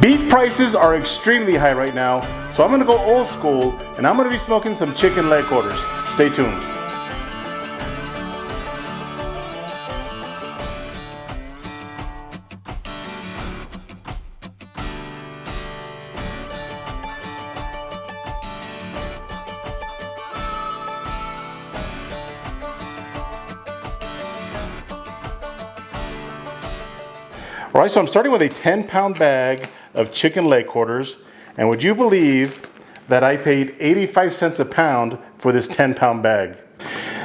Beef prices are extremely high right now, so I'm gonna go old school and I'm gonna be smoking some chicken leg quarters. Stay tuned. All right, so I'm starting with a 10-pound bag of chicken leg quarters, and would you believe that I paid 85 cents a pound for this 10-pound bag?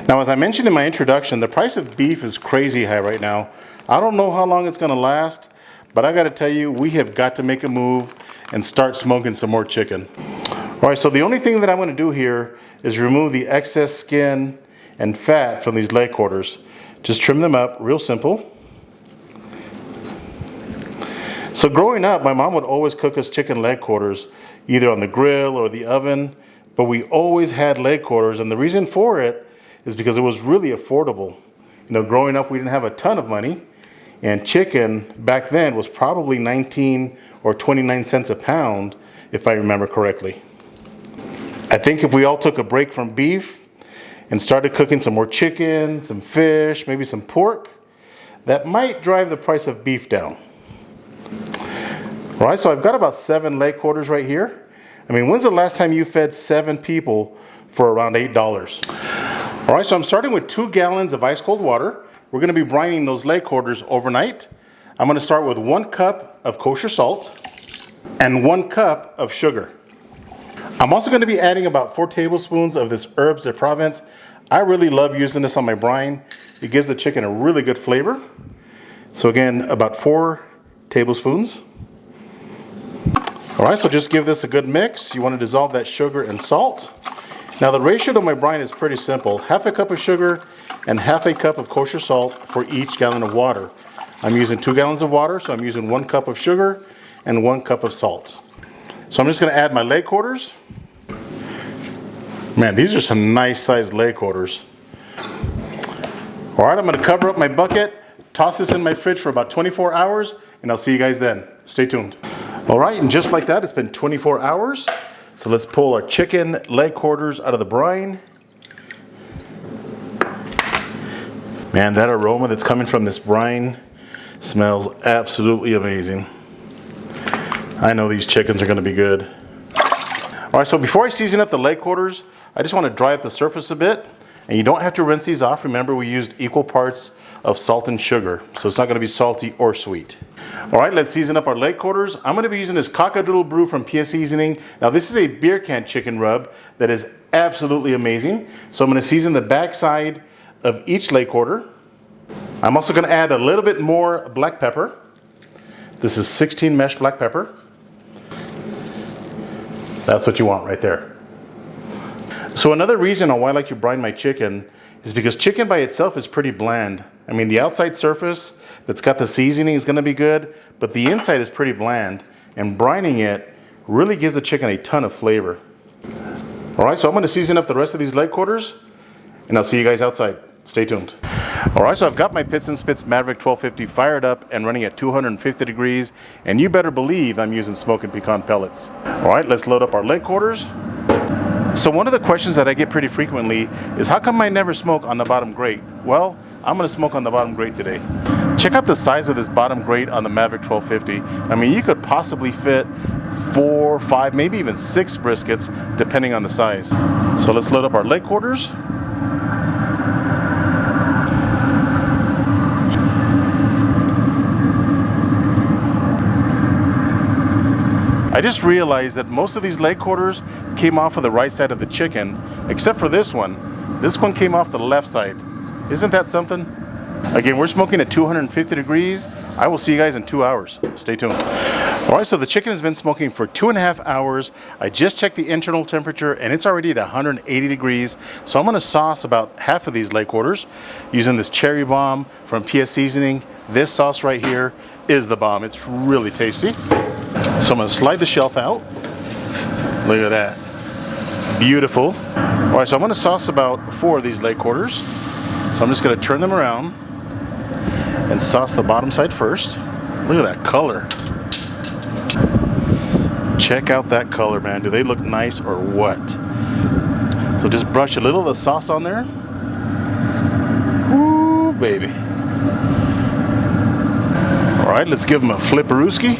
Now, as I mentioned in my introduction, the price of beef is crazy high right now. I don't know how long it's gonna last, but I gotta tell you, we have got to make a move and start smoking some more chicken. All right, so the only thing that I'm gonna do here is remove the excess skin and fat from these leg quarters. Just trim them up, real simple. So growing up, my mom would always cook us chicken leg quarters, either on the grill or the oven, but we always had leg quarters, and the reason for it is because it was really affordable. You know, growing up, we didn't have a ton of money, and chicken back then was probably 19 or 29 cents a pound, if I remember correctly. I think if we all took a break from beef and started cooking some more chicken, some fish, maybe some pork, that might drive the price of beef down. All right, so I've got about 7 leg quarters right here. I mean, when's the last time you fed 7 people for around $8? All right, so I'm starting with 2 gallons of ice cold water. We're gonna be brining those leg quarters overnight. I'm gonna start with 1 cup of kosher salt and 1 cup of sugar. I'm also gonna be adding about 4 tablespoons of this herbes de Provence. I really love using this on my brine. It gives the chicken a really good flavor. So again, about 4 tablespoons. All right, so just give this a good mix. You want to dissolve that sugar and salt. Now the ratio to my brine is pretty simple. Half a cup of sugar and half a cup of kosher salt for each gallon of water. I'm using 2 gallons of water, so I'm using 1 cup of sugar and 1 cup of salt. So I'm just gonna add my leg quarters. Man, these are some nice sized leg quarters. All right, I'm gonna cover up my bucket, toss this in my fridge for about 24 hours, and I'll see you guys then. Stay tuned. All right, and just like that, it's been 24 hours. So let's pull our chicken leg quarters out of the brine. Man, that aroma that's coming from this brine smells absolutely amazing. I know these chickens are gonna be good. All right, so before I season up the leg quarters, I just wanna dry up the surface a bit. And you don't have to rinse these off. Remember, we used equal parts of salt and sugar, so it's not gonna be salty or sweet. All right, let's season up our leg quarters. I'm gonna be using this Cockadoodle Brew from PS Seasoning. Now, this is a beer can chicken rub that is absolutely amazing. So I'm gonna season the backside of each leg quarter. I'm also gonna add a little bit more black pepper. This is 16 mesh black pepper. That's what you want right there. So another reason why I like to brine my chicken is because chicken by itself is pretty bland. I mean, the outside surface that's got the seasoning is gonna be good, but the inside is pretty bland, and brining it really gives the chicken a ton of flavor. All right, so I'm gonna season up the rest of these leg quarters, and I'll see you guys outside. Stay tuned. All right, so I've got my Pits and Spits Maverick 1250 fired up and running at 250 degrees, and you better believe I'm using smoking pecan pellets. All right, let's load up our leg quarters. So one of the questions that I get pretty frequently is, how come I never smoke on the bottom grate? Well, I'm gonna smoke on the bottom grate today. Check out the size of this bottom grate on the Maverick 1250. I mean, you could possibly fit 4, 5, maybe even 6 briskets, depending on the size. So let's load up our leg quarters. I just realized that most of these leg quarters came off of the right side of the chicken, except for this one. This one came off the left side. Isn't that something? Again, we're smoking at 250 degrees. I will see you guys in 2 hours. Stay tuned. All right, so the chicken has been smoking for 2.5 hours. I just checked the internal temperature and it's already at 180 degrees. So I'm gonna sauce about half of these leg quarters using this cherry bomb from PS Seasoning. This sauce right here is the bomb. It's really tasty. So I'm gonna slide the shelf out. Look at that. Beautiful. All right, so I'm gonna sauce about 4 of these leg quarters. So I'm just gonna turn them around and sauce the bottom side first. Look at that color. check out that color, man. Do they look nice or what? So just brush a little of the sauce on there. Ooh, baby. All right, let's give them a flipperooski.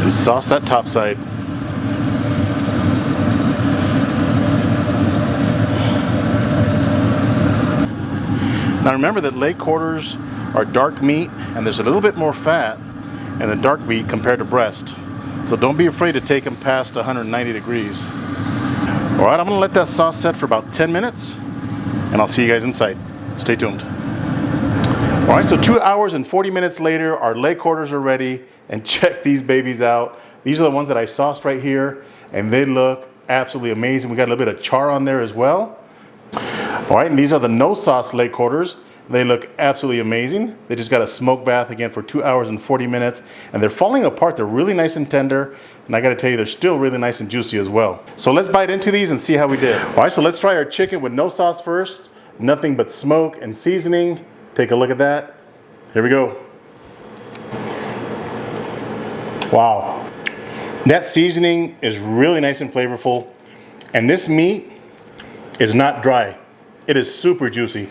And sauce that top side. Now remember that leg quarters are dark meat, and there's a little bit more fat in the dark meat compared to breast. So don't be afraid to take them past 190 degrees. All right, I'm gonna let that sauce set for about 10 minutes, and I'll see you guys inside. Stay tuned. All right, so 2 hours and 40 minutes later, our leg quarters are ready, and check these babies out. These are the ones that I sauced right here, and they look absolutely amazing. We got a little bit of char on there as well. All right, and these are the no sauce leg quarters. They look absolutely amazing. They just got a smoke bath again for 2 hours and 40 minutes, and they're falling apart. They're really nice and tender, and I gotta tell you, they're still really nice and juicy as well. So let's bite into these and see how we did. All right, so let's try our chicken with no sauce first. Nothing but smoke and seasoning. Take a look at that. Here we go. Wow. That seasoning is really nice and flavorful, and this meat is not dry. It is super juicy.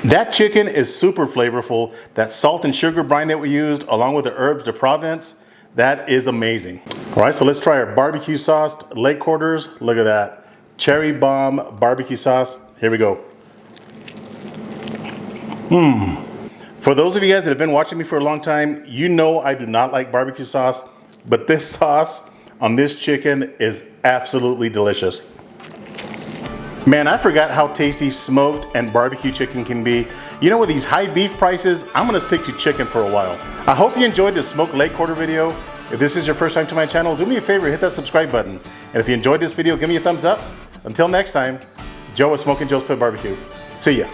That chicken is super flavorful. That salt and sugar brine that we used, along with the herbs de Provence, that is amazing. All right, so let's try our barbecue sauced leg quarters. Look at that. Cherry bomb barbecue sauce. Here we go. For those of you guys that have been watching me for a long time, you know I do not like barbecue sauce, but this sauce on this chicken is absolutely delicious. Man, I forgot how tasty smoked and barbecue chicken can be. You know, with these high beef prices, I'm gonna stick to chicken for a while. I hope you enjoyed this smoked leg quarter video. If this is your first time to my channel, do me a favor, hit that subscribe button. And if you enjoyed this video, give me a thumbs up. Until next time, Joe with Smokin Joe's Pit Barbecue. See ya.